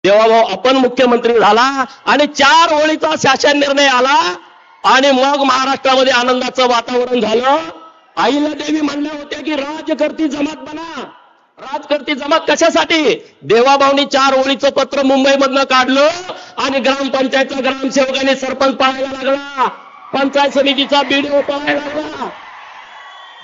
देवाभाऊ आपण मुख्यमंत्री झाला आणि 4 ओळीचा शासन निर्णय आला आणि मग महाराष्ट्रामध्ये आनंदाचं वातावरण झालं. अहिल्यादेवी म्हणल्या होत्या की राजकर्ती जमात बना. राजकर्ती जमात कशासाठी? देवाभाऊनी 4 ओळीचं पत्र मुंबईमधनं काढलं आणि ग्रामपंचायतचा ग्रामसेवकाने सरपंच पळायला लागला, पंचायत समितीचा बीडीओ पळायला लागला,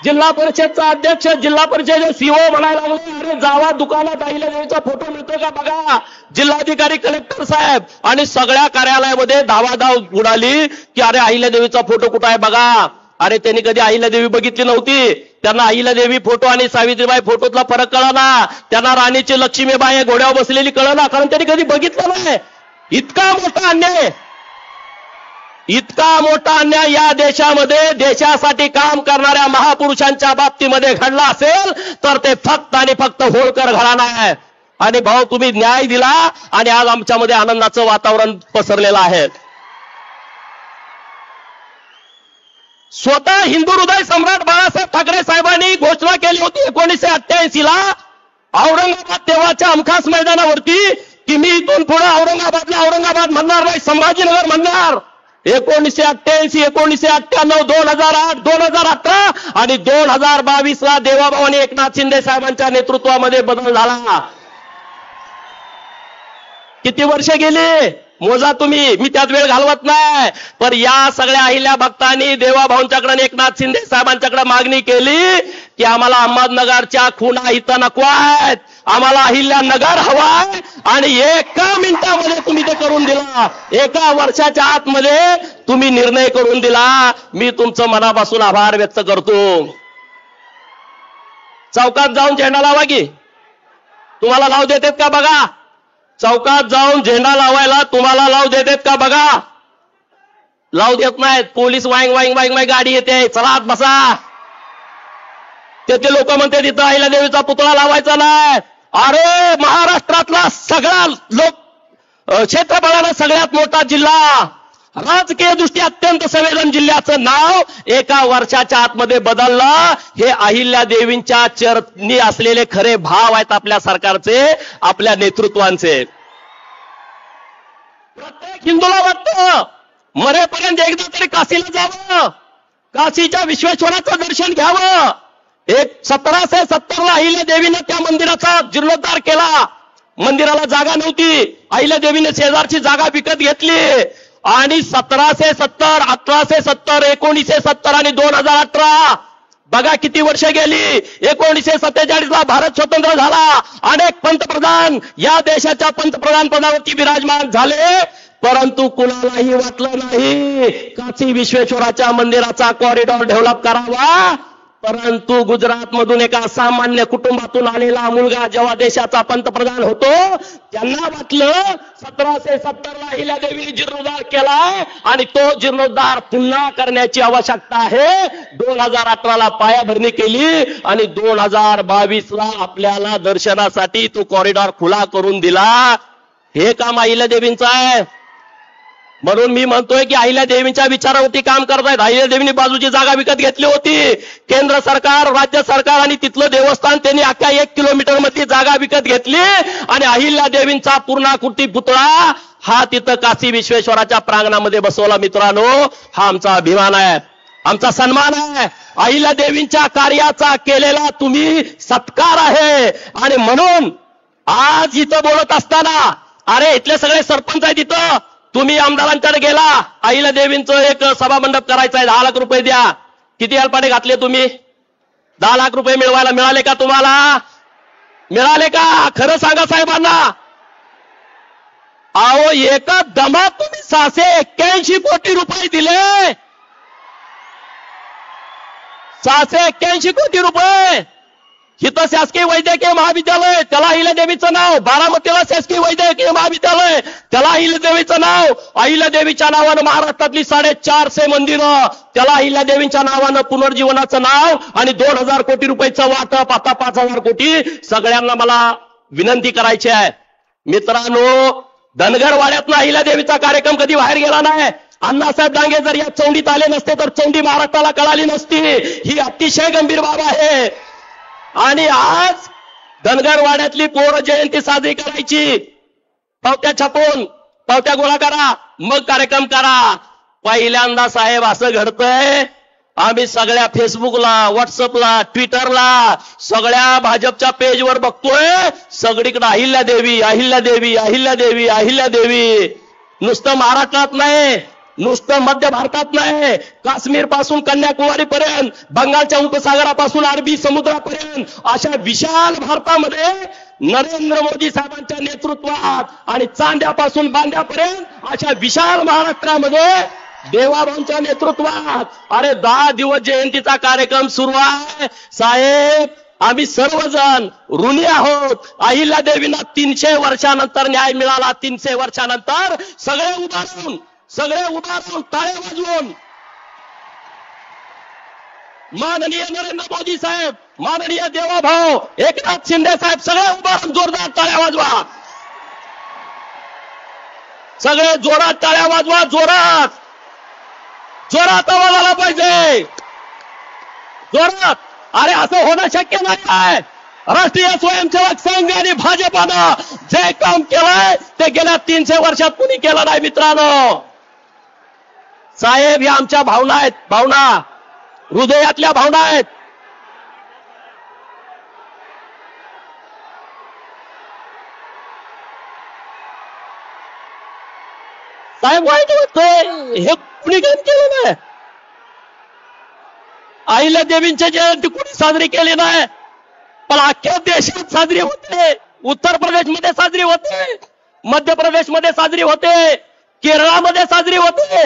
जिल्हा परिषदचा अध्यक्ष, जिल्हा परिषद सीओ म्हणायला लागले अरे जावा दुकानात अहिल्यादेवीचा फोटो मिळतो का बघा. जिल्हाधिकारी कलेक्टर साहेब आणि सगळ्या कार्यालयामध्ये धावाधाव उडाली की अरे अहिल्यादेवीचा फोटो कुठं आहे बघा. अरे त्यांनी कधी अहिल्यादेवी बघितली नव्हती. त्यांना अहिल्यादेवी फोटो आणि सावित्रीबाई फोटोतला फरक कळला. त्यांना राणीची लक्ष्मीबाई घोड्यावर बसलेली कळला, कारण त्यांनी कधी बघितलं नाही. इतका मोठा अन्याय, इतका मोठा अन्याय या देशामध्ये देशासाठी काम करणाऱ्या महापुरुषांच्या बाबतीमध्ये घडला असेल तर ते फक्त आणि फक्त होळकर घराणा आहे. आणि भाऊ तुम्ही न्याय दिला आणि आज आमच्यामध्ये आनंदाचं वातावरण पसरलेलं आहे. स्वतः हिंदू हृदय सम्राट बाळासाहेब ठाकरे साहेबांनी घोषणा केली होती 1988 ला औरंगाबाद तेव्हाच्या हमखास मैदानावरती की मी इथून पुढे औरंगाबादला औरंगाबाद म्हणणार नाही, संभाजीनगर म्हणणार. 1988, 1998, 2008, 2018 आणि 2022 ला देवाभाऊ आणि एकनाथ शिंदे साहेबांच्या नेतृत्वामध्ये बदल झाला. किती वर्ष गेली मोजा तुम्ही, मी त्यात वेळ घालवत नाही. पण या सगळ्या अहिल्या भक्तांनी देवाभाऊंच्याकडे आणि एकनाथ शिंदे साहेबांच्याकडे मागणी केली की आम्हाला अहमदनगरच्या खुणा इथं नको आहेत, आम्हाला अहिल्यानगर हवाय. आणि 1 मिनिटामध्ये तुम्ही ते करून दिला. 1 वर्षाच्या आतमध्ये तुम्ही निर्णय करून दिला. मी तुमचं मनापासून आभार व्यक्त करतो. चौकात जाऊन झेंडा लावा की, तुम्हाला लाव देतात का बघा. चौकात जाऊन झेंडा लावायला तुम्हाला लाव देतात का बघा. लाव देत नाहीत. पोलीस वाईंग वाईंग वाईंग वाईंग गाडी येते, चला आत बसा. ते लोक म्हणते तिथं अहिल्यादेवीचा पुतळा लावायचा नाही. अरे महाराष्ट्रातला सगळा क्षेत्रफळाला सगळ्यात मोठा जिल्हा, राजकीय दृष्ट्या अत्यंत संवेदन जिल्ह्याचं नाव 1 वर्षाच्या आतमध्ये बदललं. हे अहिल्यादेवींच्या चरणी असलेले खरे भाव आहेत आपल्या सरकारचे, आपल्या नेतृत्वांचे. प्रत्येक हिंदूला वाटतं मरेपर्यंत एकदा तरी काशीला जावं, काशीच्या विश्वेश्वराचं दर्शन घ्यावं. 1770 ला अहिल्यादेवीने त्या मंदिराचा जीर्णोद्धार केला. मंदिराला जागा नव्हती, अहिल्यादेवीने शेजारची जागा विकत घेतली आणि 1770, 1870, 1970 आणि 2018 बघा किती वर्ष गेली. 1947 ला भारत स्वतंत्र झाला. अनेक पंतप्रधान या देशाच्या पंतप्रधान पदावरती विराजमान झाले, परंतु कुणालाही वाटलं नाही काशी विश्वेश्वराच्या मंदिराचा कॉरिडॉर डेव्हलप करावा. परंतु गुजरातमधून एका सामान्य कुटुंबातून आलेला मुलगा जेव्हा देशाचा पंतप्रधान होतो त्यांना वाटलं 1770 ला अहिल्यादेवीने जीर्णोद्धार केलाय आणि तो जीर्णोद्धार पुन्हा करण्याची आवश्यकता आहे. 2018 ला पायाभरणी केली आणि 2022 ला आपल्याला दर्शनासाठी तो कॉरिडॉर खुला करून दिला. हे काम अहिल्यादेवींचं आहे. म्हणून मी म्हणतोय की अहिल्यादेवींच्या विचारावरती काम करतायत. अहिल्यादेवींनी बाजूची जागा विकत घेतली होती. केंद्र सरकार, राज्य सरकार आणि तिथलं देवस्थान त्यांनी अख्ख्या 1 किलोमीटर मध्ये जागा विकत घेतली आणि अहिल्यादेवींचा पूर्णाकृती पुतळा हा तिथं काशी विश्वेश्वराच्या प्रांगणामध्ये बसवला. मित्रांनो, हा आमचा अभिमान आहे, आमचा सन्मान आहे. अहिल्यादेवींच्या कार्याचा केलेला तुम्ही सत्कार आहे. आणि म्हणून आज इथं बोलत असताना अरे इथले सगळे सरपंच आहेत, इथं तुम्ही आमदारांकडे गेला, अहिल्यादेवींचं एक सभामंडप करायचं आहे, 10 लाख रुपये द्या. किती अल्पाने घातले तुम्ही? 10 लाख रुपये मिळवायला मिळाले का तुम्हाला? मिळाले का? खरं सांगा साहेबांना. अहो एका दमात तुम्ही 681 कोटी रुपये दिले. 681 कोटी रुपये. इथं शासकीय वैद्यकीय महाविद्यालय, त्याला अहिल्यादेवीचं नाव. बारामतीला शासकीय वैद्यकीय महाविद्यालय, त्याला अहिल्यादेवीचं नाव. अहिल्यादेवीच्या नावानं महाराष्ट्रातली 450 मंदिरं, त्याला अहिल्यादेवींच्या नावानं पुनर्जीवनाचं नाव. आणि 2000 कोटी रुपयाचं वाटप, आता 5000 कोटी. सगळ्यांना मला विनंती करायची आहे मित्रांनो, धनगरवाड्यातनं अहिल्यादेवीचा कार्यक्रम कधी बाहेर गेला नाही. अण्णासाहेब डांगे जर या चौंडीत आले नसते तर चौंडी महाराष्ट्राला कळाली नसती. ही अतिशय गंभीर बाब आहे. आणि आज धनगरवाड्यातली पोर जयंती साजरी करायची, पावत्या छापून पावत्या गोळा करा, मग कार्यक्रम करा. पहिल्यांदा साहेब असं घडतंय, आम्ही सगळ्या फेसबुकला, व्हॉट्सअपला, ट्विटरला, सगळ्या भाजपच्या पेजवर बघतोय, सगळीकडे अहिल्यादेवी अहिल्यादेवी अहिल्यादेवी अहिल्यादेवी. नुसतं महाराष्ट्रात नाही, नुसतं मध्य भारतात नाही, काश्मीर पासून कन्याकुमारी पर्यंत, बंगालच्या उपसागरापासून अरबी समुद्रापर्यंत अशा विशाल भारतामध्ये नरेंद्र मोदी साहेबांच्या नेतृत्वात आणि चांद्यापासून बांद्यापर्यंत अशा विशाल महाराष्ट्रामध्ये देवाभाऊंच्या नेतृत्वात अरे 10 दिवस जयंतीचा कार्यक्रम सुरू आहे. साहेब आम्ही सर्वजण ऋणी आहोत. अहिल्यादेवींना 300 वर्षानंतर न्याय मिळाला. 300 वर्षानंतर सगळे उभारून टाळ्या वाजवून माननीय नरेंद्र मोदी साहेब, माननीय देवाभाऊ एकनाथ शिंदे साहेब सगळे उभारून जोरदार टाळ्या वाजवा. सगळे जोरात टाळ्या वाजवा, जोरात जोरात आवाज आला पाहिजे, जोरात. अरे असं होणं शक्य नाही आहे. राष्ट्रीय स्वयंसेवक संघ आणि भाजपानं जे काम केलंय ते गेल्या 300 वर्षात कुणी केलं नाही मित्रांनो. साहेब या आमच्या भावना आहेत, भावना हृदयातल्या भावना आहेत. साहेब वाईट वाटतंय, हे कुणी काम केलं नाही. अहिल्यादेवींची जयंती कुणी साजरी केली नाही, पण अख्ख्या देशात साजरी होते. उत्तर प्रदेशमध्ये साजरी होते, मध्य प्रदेशमध्ये साजरी होते, केरळामध्ये साजरी होते,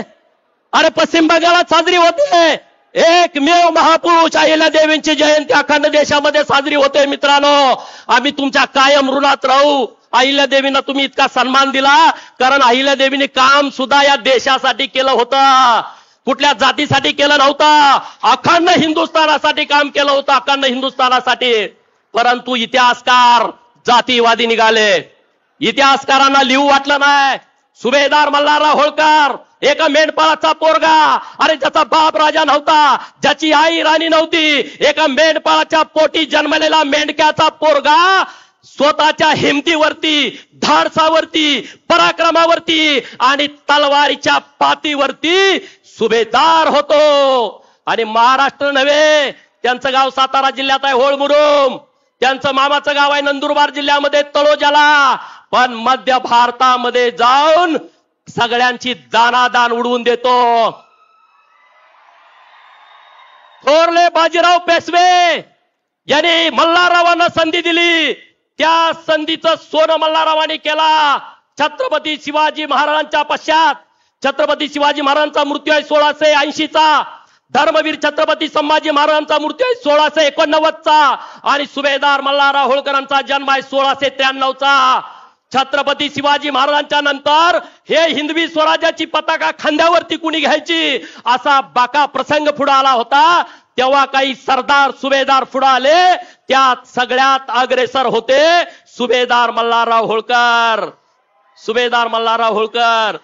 अरे पश्चिम बंगालात साजरी होते. एकमेव महापुरुष अहिल्यादेवींची जयंती अखंड देशामध्ये साजरी होते. मित्रांनो आम्ही तुमच्या कायम ऋणात राहू. अहिल्यादेवींना तुम्ही इतका सन्मान दिला, कारण अहिल्यादेवींनी काम सुद्धा या देशासाठी केलं होतं, कुठल्या जातीसाठी केलं नव्हतं, अखंड हिंदुस्थानासाठी काम केलं होतं, अखंड हिंदुस्थानासाठी. परंतु इतिहासकार जातीवादी निघाले, इतिहासकारांना लिहू वाटलं नाही. सुभेदार मल्हारराव होळकर एका मेंढपाळाचा पोरगा, अरे ज्याचा बाप राजा नव्हता, ज्याची आई राणी नव्हती, एका मेंढपाळाच्या पोटी जन्मलेला मेंढक्याचा पोरगा स्वतःच्या हिमतीवरती, धाडसावरती, पराक्रमावरती आणि तलवारीच्या पातीवरती सुभेदार होतो. आणि महाराष्ट्र नव्हे, त्यांचं गाव सातारा जिल्ह्यात आहे होळमुरुम, त्यांचं मामाचं गाव आहे नंदुरबार जिल्ह्यामध्ये तळोजाला, पण मध्य भारतामध्ये जाऊन सगळ्यांची दानादान उडवून देतो. थोरले बाजीराव पेशवे यांनी मल्हाररावांना संधी दिली, त्या संधीचं सोनं मल्हाररावांनी केला. छत्रपती शिवाजी महाराजांच्या पश्चात छत्रपती शिवाजी महाराजांचा मृत्यू आहे 1680चा, धर्मवीर छत्रपती संभाजी महाराजांचा मृत्यू आहे 1689चा आणि सुभेदार मल्हारराव होळकरांचा जन्म आहे 1693चा. छत्रपती शिवाजी महाराजांच्या नंतर हे हिंदवी स्वराज्याची पताका खांद्यावरती कुणी घ्यायची असा बाका प्रसंग पुढे आला होता. तेव्हा काही सरदार सुभेदार पुढे आले, त्यात सगळ्यात अग्रेसर होते सुभेदार मल्हारराव होळकर. सुभेदार मल्हारराव होळकर,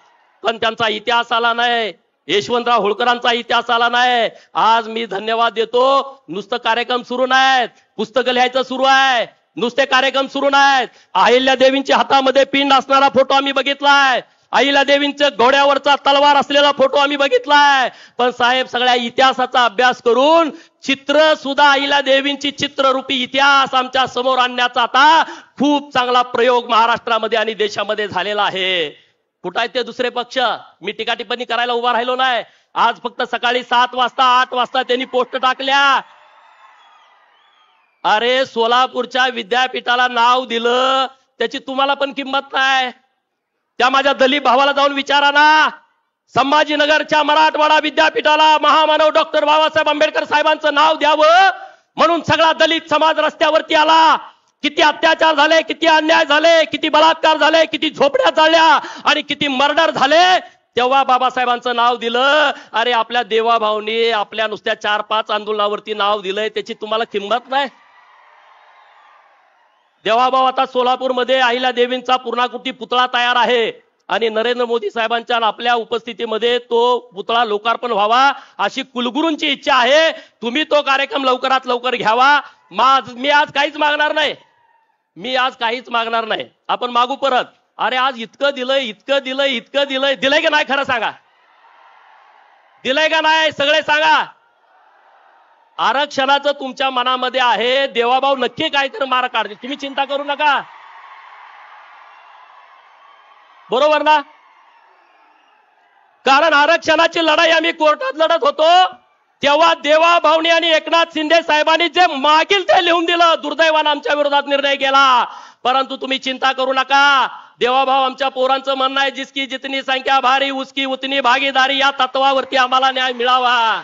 पण त्यांचा इतिहास आला नाही, यशवंतराव होळकरांचा इतिहास आला नाही. आज मी धन्यवाद देतो, नुसतं कार्यक्रम सुरू नाहीत, पुस्तकं लिहायचं सुरू आहे, नुसते कार्यक्रम सुरू नाहीत. अहिल्यादेवींच्या हातामध्ये पिंड असणारा फोटो आम्ही बघितलाय, अहिल्यादेवींच्या घोड्यावरचा तलवार असलेला फोटो आम्ही बघितलाय. पण साहेब सगळ्या इतिहासाचा अभ्यास करून चित्र सुद्धा अहिल्यादेवींची चित्ररूपी इतिहास आमच्या समोर आणण्याचा आता खूप चांगला प्रयोग महाराष्ट्रामध्ये आणि देशामध्ये झालेला आहे. कुठं आहेत ते दुसरे पक्ष? मी टीका टिप्पणी करायला उभा राहिलो नाही. आज फक्त सकाळी 7 वाजता 8 वाजता त्यांनी पोस्ट टाकल्या, अरे सोलापूरच्या विद्यापीठाला नाव दिलं त्याची तुम्हाला पण किंमत नाही. त्या माझ्या दलित भावाला जाऊन विचारा ना, संभाजीनगरच्या मराठवाडा विद्यापीठाला महामानव डॉक्टर बाबासाहेब आंबेडकर साहेबांचं नाव द्यावं म्हणून सगळा दलित समाज रस्त्यावरती आला. किती अत्याचार झाले, किती अन्याय झाले, किती बलात्कार झाले, किती झोपड्या जाळल्या आणि किती मर्डर झाले, तेव्हा बाबासाहेबांचं नाव दिलं. अरे आपल्या देवाभाऊनी आपल्या नुसत्या 4-5 आंदोलनावरती नाव दिलंय, त्याची तुम्हाला किंमत नाही. देवाभाऊ आता सोलापूरमध्ये अहिल्यादेवींचा पूर्णाकृती पुतळा तयार आहे आणि नरेंद्र मोदी साहेबांच्या आपल्या उपस्थितीमध्ये तो पुतळा लोकार्पण व्हावा अशी कुलगुरूंची इच्छा आहे. तुम्ही तो कार्यक्रम लवकरात लवकर घ्यावा. मी आज काहीच मागणार नाही, मी आज काहीच मागणार नाही. आपण मागू परत, अरे आज इतकं दिलंय, इतकं दिलंय, इतकं दिलंय, दिलंय का नाही? खरं सांगा, दिलंय का नाही? सगळे सांगा. आरक्षणाचं तुमच्या मनामध्ये आहे, देवाभाऊ नक्की काहीतरी मार्ग काढतील, तुम्ही चिंता करू नका. बरोबर ना? कारण आरक्षणाची लढाई आम्ही कोर्टात लढत होतो तेव्हा देवाभाऊनी आणि एकनाथ शिंदे साहेबांनी जे मागील ते लिहून दिलं, दुर्दैवानं आमच्या विरोधात निर्णय केला. परंतु तुम्ही चिंता करू नका, देवाभाऊ आमच्या पोरांचं म्हणणं आहे, जिसकी जितनी संख्या भारी उसकी उतनी भागीदारी, या तत्वावरती आम्हाला न्याय मिळावा.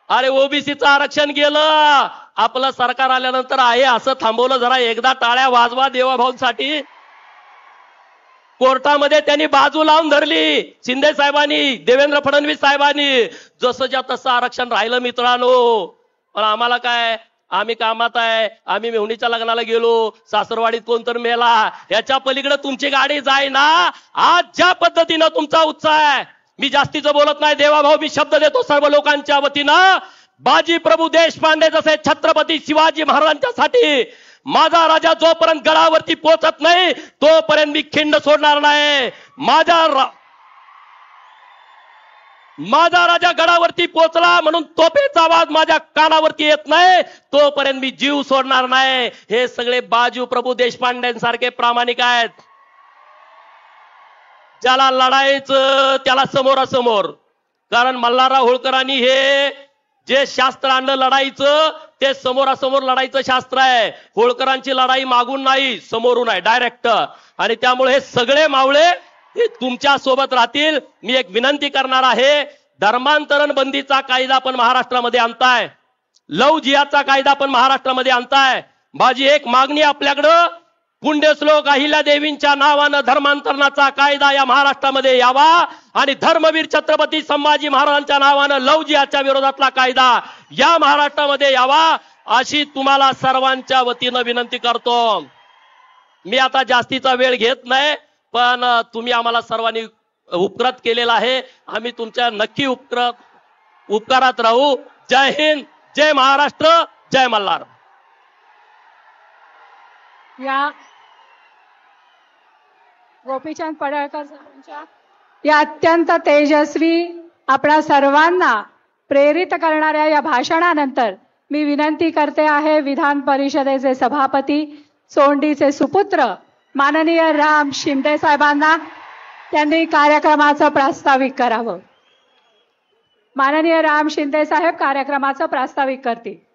अरे ओबीसीचं आरक्षण गेलं, आपलं सरकार आल्यानंतर आहे असं थांबवलं. जरा एकदा टाळ्या वाजवा देवाभाऊंसाठी. कोर्टामध्ये त्यांनी बाजू लावून धरली, शिंदे साहेबांनी, देवेंद्र फडणवीस साहेबांनी. जसंच्या तसं आरक्षण राहिलं मित्रांनो. पण आम्हाला काय, आम्ही कामात आहे, आम्ही मेहुणीच्या लग्नाला गेलो, सासरवाडीत कोणतर मेला, याच्या पलीकडे तुमची गाडी जाय ना. आज ज्या पद्धतीनं तुमचा उत्साह आहे, मी जास्तीचं बोलत नाही देवाभाऊ, मी शब्द देतो सर्व लोकांच्या वतीनं. बाजी प्रभू देशपांडे जसे छत्रपती शिवाजी महाराजांच्यासाठी माझा राजा जोपर्यंत गडावरती पोहोचत नाही तोपर्यंत मी खिंड सोडणार नाही. माझा राजा गडावरती पोहोचला म्हणून तोफेचा आवाज माझ्या कानावरती येत नाही तोपर्यंत मी जीव सोडणार नाही. हे सगळे बाजू प्रभू देशपांडेंसारखे प्रामाणिक आहेत. ज्याला लढायचं त्याला समोरासमोर. कारण मल्हारराव होळकरांनी हे जे शास्त्र आणलं लढाईचं, ते समोरासमोर लढाईचं शास्त्र आहे. होळकरांची लढाई मागून नाही, समोरून आहे, डायरेक्ट. आणि त्यामुळे हे सगळे मावळे हे तुमच्या सोबत राहतील. मी एक विनंती करणार आहे, धर्मांतरण बंदीचा कायदा पण महाराष्ट्रामध्ये आणताय, लव जिहादचा कायदा पण महाराष्ट्रामध्ये आणताय. माझी एक मागणी आपल्याकडं, पुण्यश्लोक अहिल्यादेवींच्या नावानं धर्मांतरणाचा कायदा या महाराष्ट्रामध्ये यावा आणि धर्मवीर छत्रपती संभाजी महाराजांच्या नावानं लव जिहादच्या विरोधातला कायदा या महाराष्ट्रामध्ये यावा, अशी तुम्हाला सर्वांच्या वतीनं विनंती करतो. मी आता जास्तीचा वेळ घेत नाही, पण तुम्ही आम्हाला सर्वांनी उपकृत केलेला आहे. आम्ही तुमच्या नक्की उपकारात राहू. जय हिंद, जय महाराष्ट्र, जय मल्हार. या गोपीचंद पडळकर साहेबांच्या या अत्यंत तेजस्वी, आपल्या सर्वांना प्रेरित करणाऱ्या या भाषणानंतर मी विनंती करते आहे विधान परिषदेचे सभापती, सोंडीचे सुपुत्र माननीय राम शिंदे साहेबांना, त्यांनी कार्यक्रमाचं प्रास्ताविक करावं. माननीय राम शिंदे साहेब कार्यक्रमाचं प्रास्ताविक करतील.